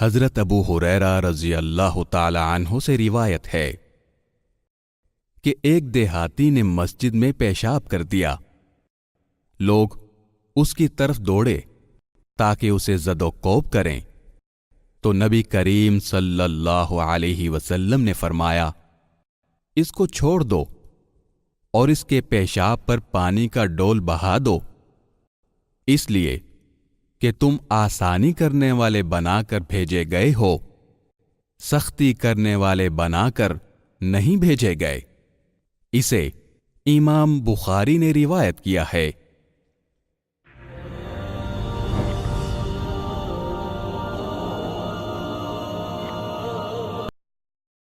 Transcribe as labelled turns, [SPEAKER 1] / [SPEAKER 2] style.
[SPEAKER 1] حضرت ابو ہریرہ رضی اللہ تعالی عنہ سے روایت ہے کہ ایک دیہاتی نے مسجد میں پیشاب کر دیا۔ لوگ اس کی طرف دوڑے تاکہ اسے زد و کوب کریں، تو نبی کریم صلی اللہ علیہ وسلم نے فرمایا، اس کو چھوڑ دو اور اس کے پیشاب پر پانی کا ڈول بہا دو، اس لیے کہ تم آسانی کرنے والے بنا کر بھیجے گئے ہو، سختی کرنے والے بنا کر نہیں بھیجے گئے۔ اسے امام بخاری نے روایت کیا ہے۔